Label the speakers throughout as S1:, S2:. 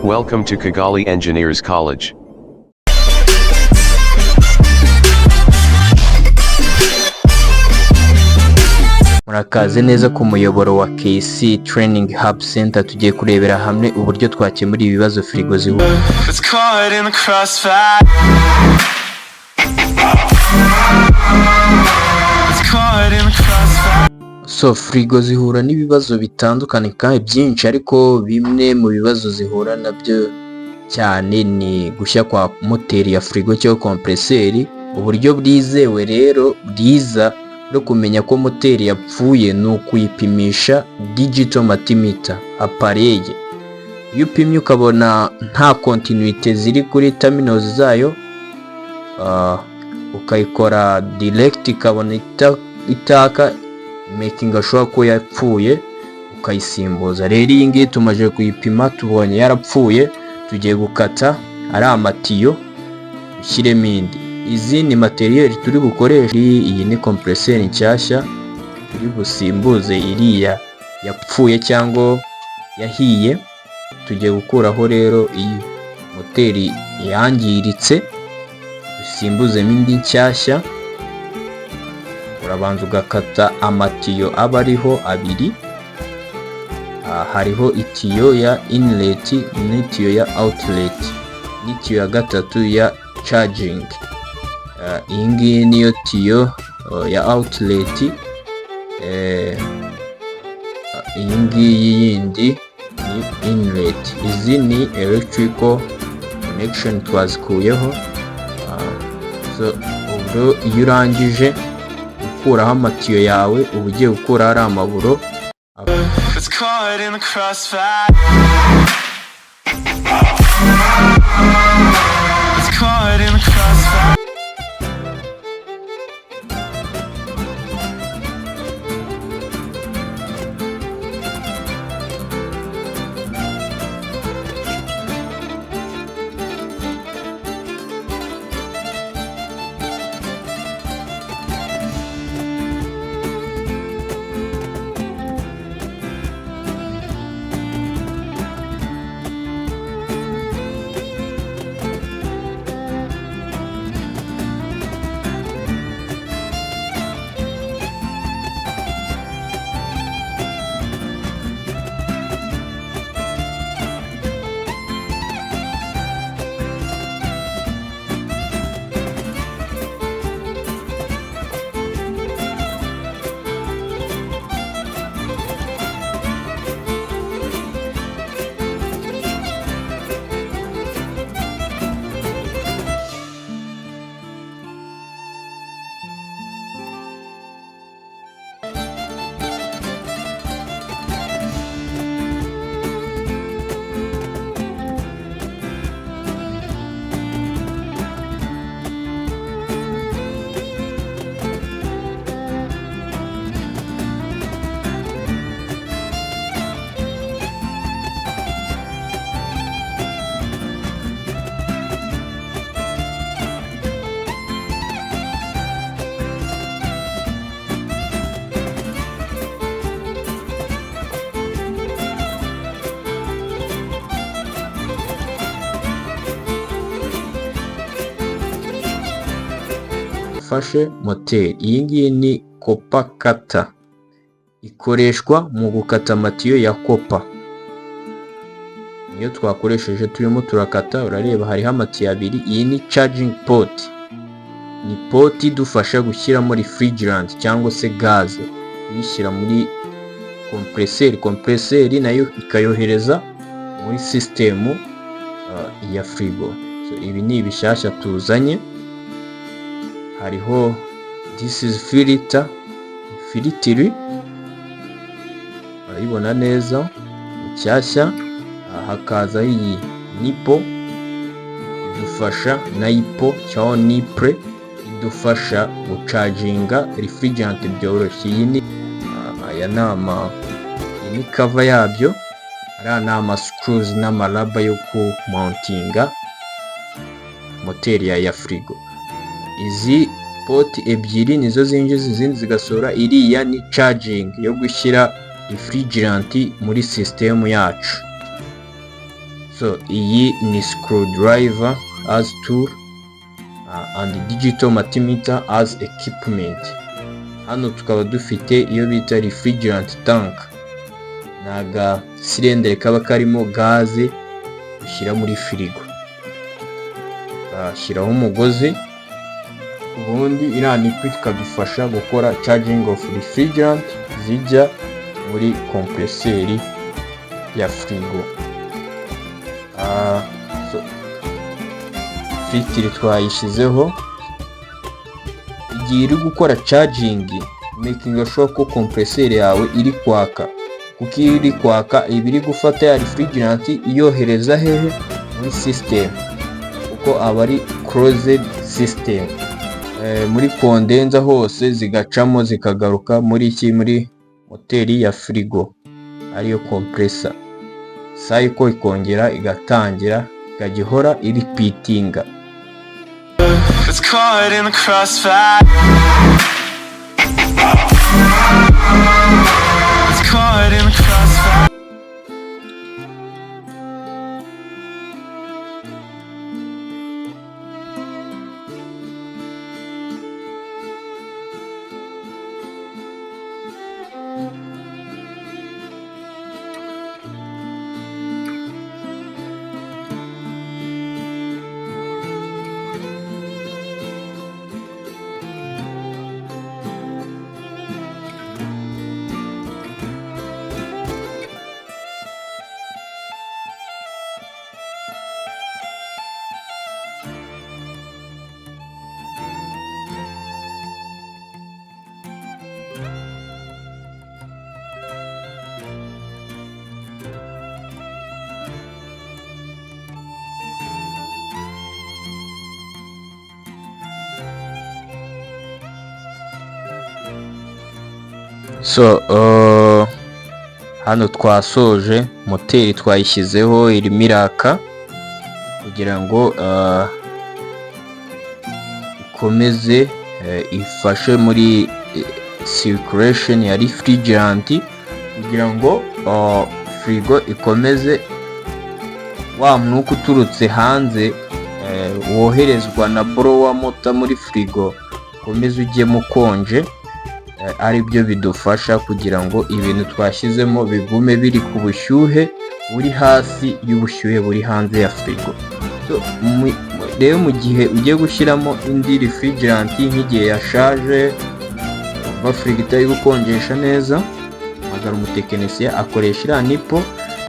S1: Welcome to Kigali-Engineers-College.
S2: Murakaze neza ku muyoboro wa KC Training Hub Center. Tugiye kurebera hamwe uburyo twakemura ibibazo Frigo zihura. So Frigo zihura n'ibibazo bitandukanye kandi byinshi, ariko bimwe mu bibazo zihura nabyo cyane ni gushya kwa moteri ya Frigo cyangwa kompreseri. Uburyo bwizewe rero bwiza no kumenya ko moteri yapfuye ni ukuyipimisha digital multimeter appareil. Iyo upimye ukabona nta continuité ziri kuri terminals zayo, ukayikora direct ikabona itaka making sure ko yapfuye, ukayisimbuza. Rero iyi ngiyi tumaje kuyipima tubonye yarapfuye, tugiye gukata ari amatiyo ushyiremo indi. Izi ni materiel turi bukoresha. Iyi ni compressor nshyashya turi busimbuze iriya yapfuye cyangwa yahiye. Tugiye gukuraho rero iyi moteri yangiritse, dusimbuzemo indi nshyashya. Urabanza ugakata amatiyo aba ariho abiri. Hariho itiyo ya inlet n'itiyo ya outlet n'itiyo ya gatatu ya charging. Iyi ngiyi niyo tiyo ya outlet. Iyi ngiyi yindi ni inlet. Izi ni electrical connection twazikuyeho. So ubwo iyo urangije gukuraho amatiyo yawe, uba ugiye gukuraho ari amaburo. Fashe moteri. Iyi ngiyi ni copper cutter, ikoreshwa mu gukata amatiyo ya copper. Niyo twakoresheje turimo turakata. Urareba hariho amatiyo abiri. Iyi ni charging port, ni port idufasha gushyiramo refrigerant cyangwa se gaz, uyishyira muri compressor nayo ikayohereza muri system ya Frigo. So ibi ni ibishyashya tuzanye. Hariho this is filter, urayibona neza nshyashya. Hakaza iyi nipo idufasha, na ipo cyangwa nipre idufasha gucaginga refrigerant byoroshye. Iyi ni aya nama, iyi ni cover yabyo. Ari nama screws n'amaraba yo ku mountinga moteri ya Frigo. Izi port ebyiri nizo zinjiza, izindi zigasohora. Iriya ni charging yo gushyira refrigerant muri system yacu. So iyi ni screwdriver as tool and digital multimeter as equipment. Hano tukaba dufite iyo bita refrigerant tank, naga cylinder kaba karimo gaze ushyira muri firigo, ashyiraho umugozi, ubundi iriya nipo ikadufasha gukora charging of refrigerant zijya muri kompreseri ya firigo. Filtire twayishyizeho, igihe iri gukora charging making sure ko kompreseri yawe iri kwaka, kuko iyo iri kwaka iba iri gufata ya refrigerant iyohereza hehe muri system, kuko aba ari closed system. Muri condenser hose zigacamo zikagaruka muri muri moteri ya frigo ariyo compressor, cycle ikongera igatangira ikagihora iri repeatinga. It's caught in the crossfire. It's caught in the crossfire. So hano twasoje, moteri twayishyizeho irimo iraka kugira ngo ikomeze ifashe muri circulation ya refrigerant, kugira ngo frigo ikomeze wa mwuka uturutse hanze woherezwa na blower motor muri frigo ukomeze ujyemo konje, ari byo bidufasha kugira ngo ibintu twashyizemo bigume biri ku bushyuhe buri hasi y'ubushyuhe buri hanze ya frigo. So rero mu gihe ugiye gushyiramo indi refrigerant nk'igihe yashaje, frigo itari gukonjesha neza, magara umutekinisiye akoresha iriya nipo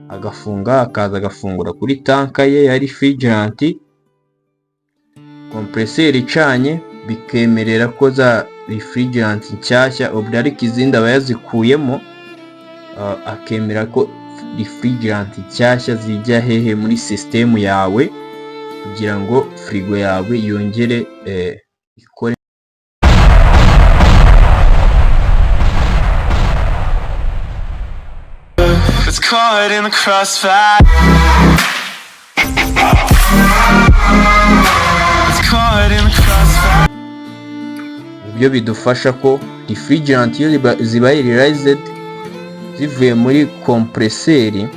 S2: agafunga, akaza agafungura kuri tanka ye ya refrigerant, kompreseri icanye bikemerera ko za refrigerant nshyashya, ubwo ariko izindi aba yazikuyemo, akemera ko refrigerant nshyashya zijya hehe muri system yawe kugira ngo frigo yawe yongere ikore. It's caught in the crossfire. It's caught in the crossfire. Ibyo bidufasha ko refrigerant iyo zibaye released zivuye muri kompreseri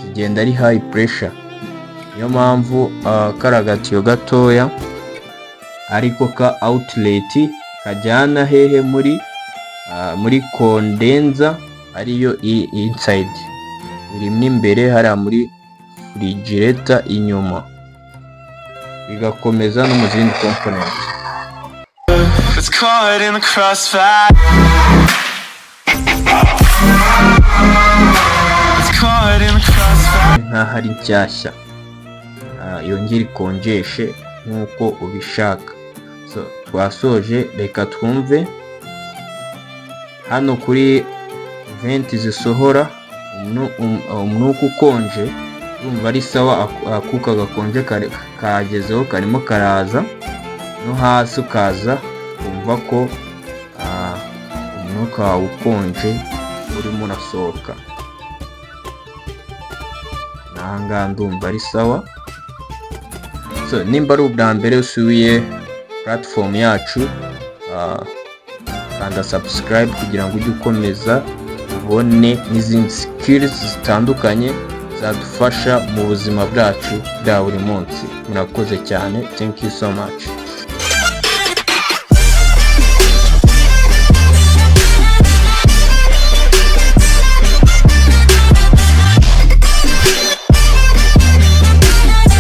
S2: zigenda ari high pressure. Niyo mpamvu karagatiyo gatoya ariko ka outlet kajyana hehe muri condenser ariyo inside, irimo imbere hariya muri refrigerator inyuma, bigakomeza no mu zindi component. It's caught in the crossfire. It's caught in the crossfire. Nkaho ari nshyashya, yongera ikonjeshe nk'uko ubishaka. So twasoje, reka twumve hano kuri venti zisohora umwuka ukonje, urumva ari sawa, akuka gakonje kagezeho karimo karaza, no hasi ukaza kumva ko umwuka wawe ukonje urimo urasohoka. Nahanga ndumva ari sawa. So nimba ari ubwa mbere usubiye platform yacu, kanda subscribe kugira ngo ujye ukomeza ubone n'izindi skills zitandukanye zadufasha mu buzima bwacu bwa buri munsi. Murakoze cyane, thank you so much.